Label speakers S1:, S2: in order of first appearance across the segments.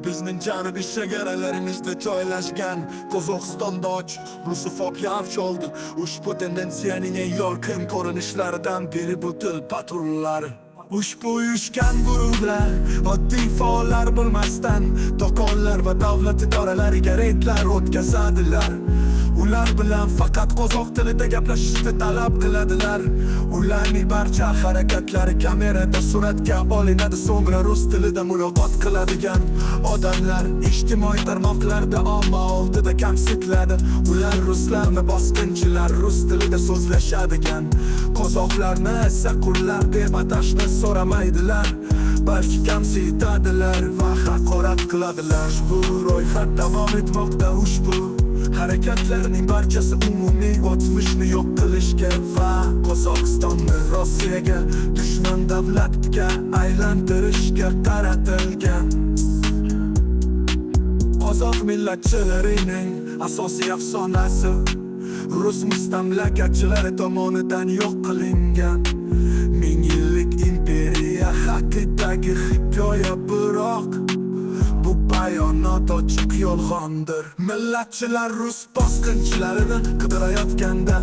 S1: Bizning janubiy chegaralarimizda joylashgan Qozog'istonda rusofobia avj oldi. Ushbu tendensiyaning eng yorqin ko'rinishlaridan biri bu til patrullari. Ushbu uyushgan guruhlar oddiy faollar bo'lmasdan do'konlar va davlat idoralariga reydlar o'tkazadilar. Ular bilan faqat qozoq tilida gaplashishni talab qiladilar. Ularning barcha harakatlari kamerada suratga olinadi, so'ngra rus tilida muloqot qiladigan odamlar ijtimoiy tarmoqlarda omma oldida kamsitiladi. Ular ruslarni bosqinchilar, rus tilida so'zlashadigan qozoqlarni esa qullar deb atashni so'ramaydilar, balki kamsitadilar va haqorat qiladilar. Bu ro'yxat davom etmoqda. Ushbu harakatlarning barchasi umumiy o'tmishni yo'q qilishga va Qozog'istonni Rossiyaga dushman davlatga aylantirishga qaratilgan. Qozoq millatchilarining asosiy afsonasi rus mustamlakachilari tomonidan yo'q qilingan ming yillik imperiya haqidagi hikoya, biroq bu bayonot ochiq yolg'ondir. Millatchilar rus bosqinchilarini qidirayotganda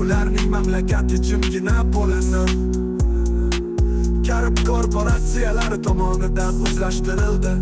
S1: ularning mamlakati jimgina bo'linib, Karib korporatsiyalari tomonidan o'zlashtirildi.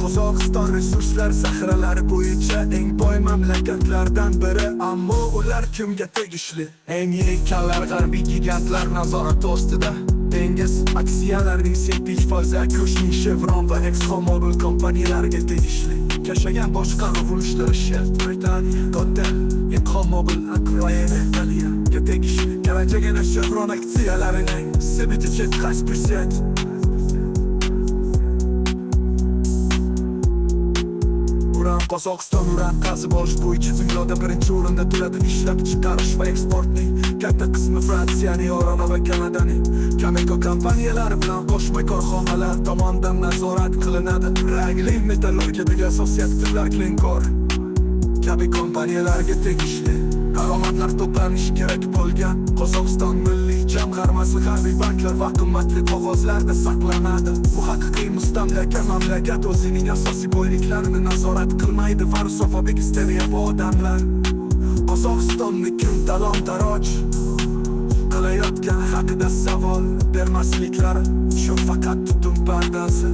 S1: Qozog'iston resurslar zaxiralari bo'yicha eng boy mamlakatlardan biri, ammo ular kimga tegishli? Eng yekkanlar g'arbiy gigantlar nazorati ostida. Dengiz aksiyalarining 8% go'shting Chevron va ExxonMobil kompaniyalariga tegishli. Yashagan boshqaruv ulushlari Shell, Britaniya, Total, ExxonMobil, Ukrainaga tegishli. Kelajagida Chevron aksiyalarining 78%. Qozog'iston uran qazib olish bo'yicha dunyoda birinchi o'rinda turadi. Ishlab chiqarish va eksportning katta qismi Fransiyaning, Oroma va Kanadaning Cameco kompaniyalari bilan qo'shma korxonalar tomonidan nazorat qilinadi. Rangli metallurgiyadagi asosiy aktivlar Glencore kabi kompaniyalarga tegishli. Daromadlar to'planishi kerak bo'lgan Qozog'iston milliy jamg'armasi harbiy banklar va qimmatli qog'ozlarda saqlanadi. Bu haqiqiy mustamlaka mamlakat o'zining asosiy boyliklarini nazorat qilmaydi va rusofobik isteriya bu odamlar Qozog'istonni kim talon-taroj qilayotgani haqida savol bermasliklari shu faqat tutun pardasi.